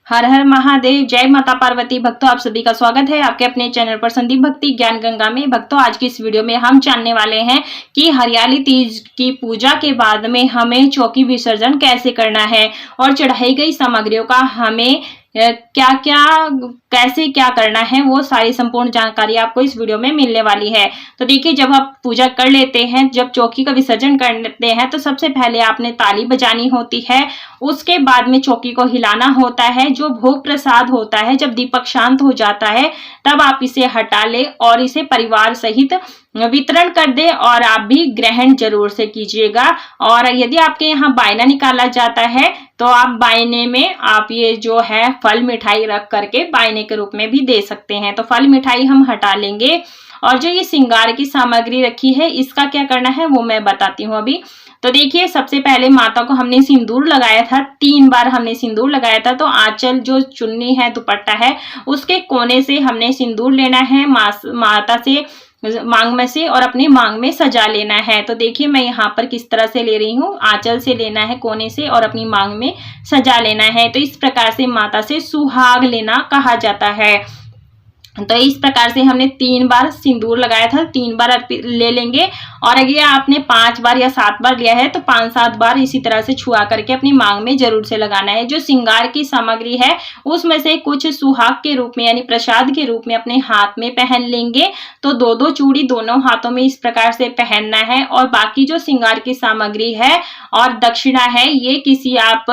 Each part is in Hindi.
हर हर महादेव। जय माता पार्वती। भक्तों, आप सभी का स्वागत है आपके अपने चैनल पर संदीप भक्ति ज्ञान गंगा में। भक्तों, आज की इस वीडियो में हम जानने वाले हैं कि हरियाली तीज की पूजा के बाद में हमें चौकी विसर्जन कैसे करना है और चढ़ाई गई सामग्रियों का हमें क्या क्या कैसे क्या करना है, वो सारी संपूर्ण जानकारी आपको इस वीडियो में मिलने वाली है। तो देखिए, जब आप पूजा कर लेते हैं, जब चौकी का विसर्जन कर लेते हैं, तो सबसे पहले आपने ताली बजानी होती है। उसके बाद में चौकी को हिलाना होता है। जो भोग प्रसाद होता है, जब दीपक शांत हो जाता है तब आप इसे हटा ले और इसे परिवार सहित वितरण कर दे और आप भी ग्रहण जरूर से कीजिएगा। और यदि आपके यहाँ बायना निकाला जाता है तो आप बायने में आप ये जो है फल मिठाई रख करके बायने के रूप में भी दे सकते हैं। तो फल मिठाई हम हटा लेंगे। और जो ये श्रृंगार की सामग्री रखी है, इसका क्या करना है वो मैं बताती हूँ अभी। तो देखिए, सबसे पहले माता को हमने सिंदूर लगाया था, 3 बार हमने सिंदूर लगाया था। तो आंचल जो चुन्नी है, दुपट्टा है, उसके कोने से हमने सिंदूर लेना है, माता से मांग में से और अपनी मांग में सजा लेना है। तो देखिए, मैं यहाँ पर किस तरह से ले रही हूँ। आंचल से लेना है कोने से और अपनी मांग में सजा लेना है। तो इस प्रकार से माता से सुहाग लेना कहा जाता है। तो इस प्रकार से हमने 3 बार सिंदूर लगाया था, 3 बार ले लेंगे। और अगर आपने 5 बार या 7 बार लिया है तो 5-7 बार इसी तरह से छुआ करके अपनी मांग में जरूर से लगाना है। जो श्रृंगार की सामग्री है उसमें से कुछ सुहाग के रूप में यानी प्रसाद के रूप में अपने हाथ में पहन लेंगे। तो 2-2 चूड़ी दोनों हाथों में इस प्रकार से पहनना है। और बाकी जो श्रृंगार की सामग्री है और दक्षिणा है, ये किसी आप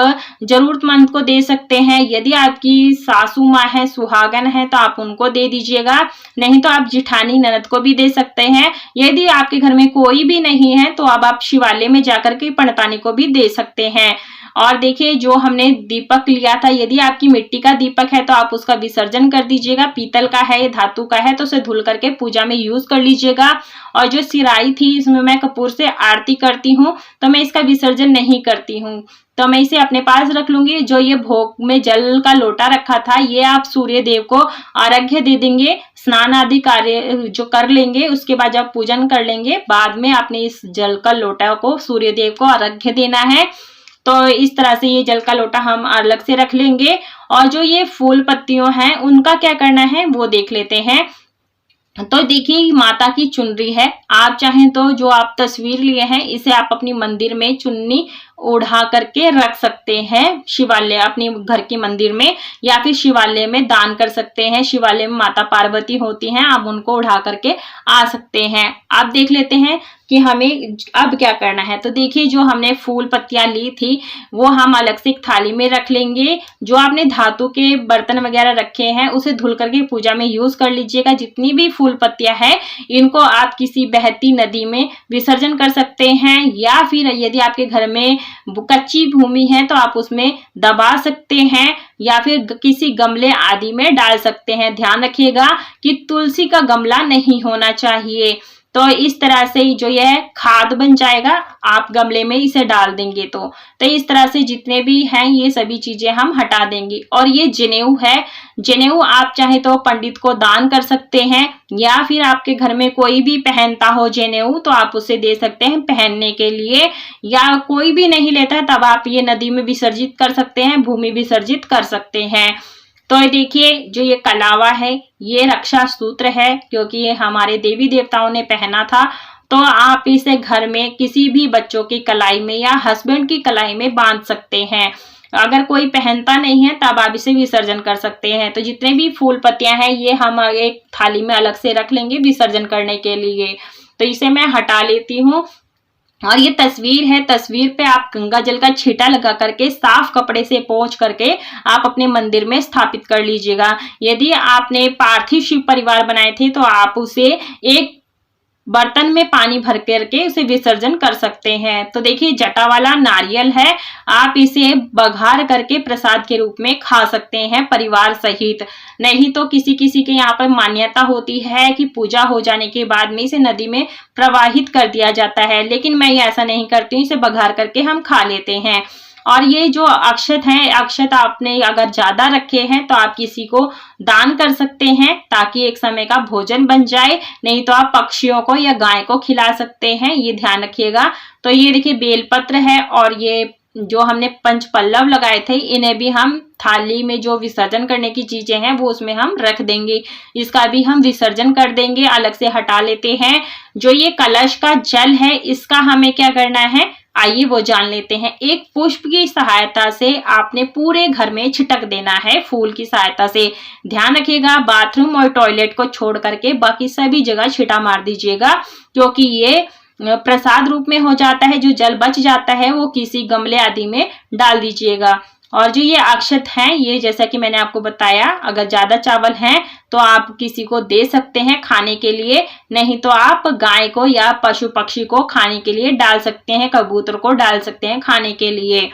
जरूरतमंद को दे सकते हैं। यदि आपकी सासू माँ है, सुहागन है, तो आप उनको दे दीजिएगा। नहीं तो आप जिठानी ननद को भी दे सकते हैं। यदि आपके घर में कोई भी नहीं है तो अब आप शिवालय में जाकर के पंडतानी को भी दे सकते हैं। और देखिए, जो हमने दीपक लिया था, यदि आपकी मिट्टी का दीपक है तो आप उसका विसर्जन कर दीजिएगा। पीतल का है, धातु का है तो उसे धुल करके पूजा में यूज कर लीजिएगा। और जो सिराई थी, इसमें मैं कपूर से आरती करती हूँ, तो मैं इसका विसर्जन नहीं करती हूँ। तो मैं इसे अपने पास रख लूंगी। जो ये भोग में जल का लोटा रखा था, ये आप सूर्य देव को अर्घ्य दे देंगे। स्नान आदि कार्य जो कर लेंगे, उसके बाद जब पूजन कर लेंगे, बाद में आपने इस जल का लोटा को सूर्य देव को अर्घ्य देना है। तो इस तरह से ये जल का लोटा हम अलग से रख लेंगे। और जो ये फूल पत्तियों हैं, उनका क्या करना है वो देख लेते हैं। तो देखिए, माता की चुनरी है। आप चाहें तो जो आप तस्वीर लिए हैं, इसे आप अपनी मंदिर में चुन्नी ओढ़ा करके रख सकते हैं। शिवालय अपने घर के मंदिर में या फिर शिवालय में दान कर सकते हैं। शिवालय में माता पार्वती होती हैं, आप उनको उठा करके आ सकते हैं। आप देख लेते हैं कि हमें अब क्या करना है। तो देखिए, जो हमने फूल पत्तियां ली थी वो हम अलग से एक थाली में रख लेंगे। जो आपने धातु के बर्तन वगैरह रखे हैं, उसे धुल करके पूजा में यूज कर लीजिएगा। जितनी भी फूल पत्तियां हैं, इनको आप किसी बहती नदी में विसर्जन कर सकते हैं। या फिर यदि आपके घर में कच्ची भूमि है तो आप उसमें दबा सकते हैं या फिर किसी गमले आदि में डाल सकते हैं। ध्यान रखिएगा कि तुलसी का गमला नहीं होना चाहिए। तो इस तरह से जो यह खाद बन जाएगा, आप गमले में इसे डाल देंगे तो इस तरह से जितने भी हैं ये सभी चीजें हम हटा देंगे। और ये जनेऊ है। जनेऊ आप चाहे तो पंडित को दान कर सकते हैं या फिर आपके घर में कोई भी पहनता हो जनेऊ तो आप उसे दे सकते हैं पहनने के लिए। या कोई भी नहीं लेता है तब आप ये नदी में विसर्जित कर सकते हैं, भूमि विसर्जित कर सकते हैं। तो देखिए, जो ये कलावा है, ये रक्षा सूत्र है, क्योंकि ये हमारे देवी देवताओं ने पहना था। तो आप इसे घर में किसी भी बच्चों की कलाई में या हस्बैंड की कलाई में बांध सकते हैं। अगर कोई पहनता नहीं है तब आप इसे विसर्जन कर सकते हैं। तो जितने भी फूल पत्तियां हैं, ये हम एक थाली में अलग से रख लेंगे विसर्जन करने के लिए। तो इसे मैं हटा लेती हूँ। और ये तस्वीर है, तस्वीर पे आप गंगा जल का छींटा लगा करके साफ कपड़े से पोंछ करके आप अपने मंदिर में स्थापित कर लीजिएगा। यदि आपने पार्थिव शिव परिवार बनाए थे तो आप उसे एक बर्तन में पानी भर करके उसे विसर्जन कर सकते हैं। तो देखिए, जटा वाला नारियल है, आप इसे बघार करके प्रसाद के रूप में खा सकते हैं परिवार सहित। नहीं तो किसी किसी के यहाँ पर मान्यता होती है कि पूजा हो जाने के बाद में इसे नदी में प्रवाहित कर दिया जाता है, लेकिन मैं ऐसा नहीं करती हूँ। इसे बघार करके हम खा लेते हैं। और ये जो अक्षत हैं, अक्षत आपने अगर ज्यादा रखे हैं तो आप किसी को दान कर सकते हैं ताकि एक समय का भोजन बन जाए। नहीं तो आप पक्षियों को या गाय को खिला सकते हैं, ये ध्यान रखिएगा। तो ये देखिए, बेलपत्र है और ये जो हमने पंच पल्लव लगाए थे इन्हें भी हम थाली में जो विसर्जन करने की चीजें हैं वो उसमें हम रख देंगे। इसका भी हम विसर्जन कर देंगे, अलग से हटा लेते हैं। जो ये कलश का जल है इसका हमें क्या करना है, आइए वो जान लेते हैं। एक पुष्प की सहायता से आपने पूरे घर में छिटक देना है, फूल की सहायता से। ध्यान रखिएगा बाथरूम और टॉयलेट को छोड़ करके बाकी सभी जगह छिटा मार दीजिएगा, क्योंकि ये प्रसाद रूप में हो जाता है। जो जल बच जाता है वो किसी गमले आदि में डाल दीजिएगा। और जो ये अक्षत हैं, ये जैसा कि मैंने आपको बताया, अगर ज्यादा चावल हैं तो आप किसी को दे सकते हैं खाने के लिए, नहीं तो आप गाय को या पशु पक्षी को खाने के लिए डाल सकते हैं, कबूतर को डाल सकते हैं खाने के लिए।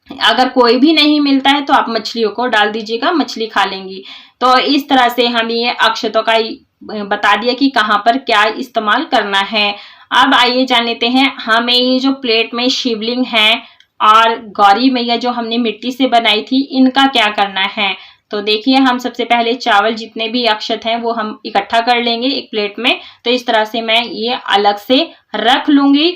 अगर कोई भी नहीं मिलता है तो आप मछलियों को डाल दीजिएगा, मछली खा लेंगी। तो इस तरह से हम ये अक्षतों का बता दिया कि कहाँ पर क्या इस्तेमाल करना है। अब आइए जान लेते हैं हमें ये जो प्लेट में शिवलिंग है और गौरी मैया जो हमने मिट्टी से बनाई थी इनका क्या करना है। तो देखिए हम सबसे पहले चावल जितने भी अक्षत हैं वो हम इकट्ठा कर लेंगे एक प्लेट में। तो इस तरह से मैं ये अलग से रख लूंगी।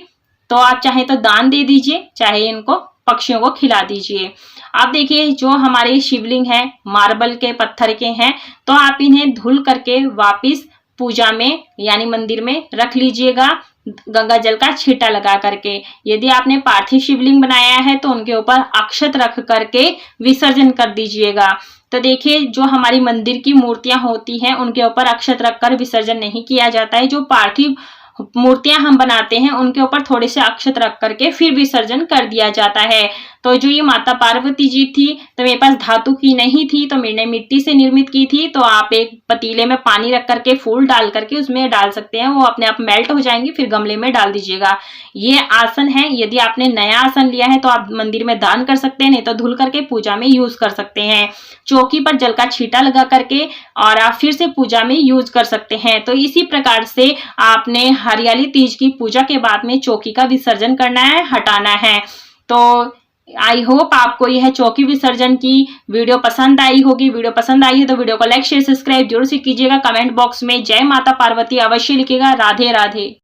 तो आप चाहे तो दान दे दीजिए, चाहे इनको पक्षियों को खिला दीजिए। आप देखिए जो हमारे शिवलिंग है मार्बल के पत्थर के हैं, तो आप इन्हें धुल करके वापिस पूजा में यानी मंदिर में रख लीजिएगा, गंगा जल का छींटा लगा करके। यदि आपने पार्थिव शिवलिंग बनाया है तो उनके ऊपर अक्षत रख करके विसर्जन कर दीजिएगा। तो देखिए जो हमारी मंदिर की मूर्तियां होती हैं उनके ऊपर अक्षत रखकर विसर्जन नहीं किया जाता है। जो पार्थिव मूर्तियां हम बनाते हैं उनके ऊपर थोड़े से अक्षत रख करके फिर विसर्जन कर दिया जाता है। तो जो ये माता पार्वती जी थी तो मेरे पास धातु की नहीं थी, तो मैंने मिट्टी से निर्मित की थी। तो आप एक पतीले में पानी रख करके फूल डाल करके उसमें डाल सकते हैं, वो अपने आप मेल्ट हो जाएंगे, फिर गमले में डाल दीजिएगा। ये आसन है, यदि आपने नया आसन लिया है तो आप मंदिर में दान कर सकते हैं, नहीं तो धुल करके पूजा में यूज कर सकते हैं। चौकी पर जल का छींटा लगा करके और आप फिर से पूजा में यूज कर सकते हैं। तो इसी प्रकार से आपने हरियाली तीज की पूजा के बाद में चौकी का विसर्जन करना है, हटाना है। तो आई होप आपको यह चौकी विसर्जन की वीडियो पसंद आई होगी। वीडियो पसंद आई है तो वीडियो को लाइक शेयर सब्सक्राइब जरूर से कीजिएगा। कमेंट बॉक्स में जय माता पार्वती अवश्य लिखिएगा। राधे राधे।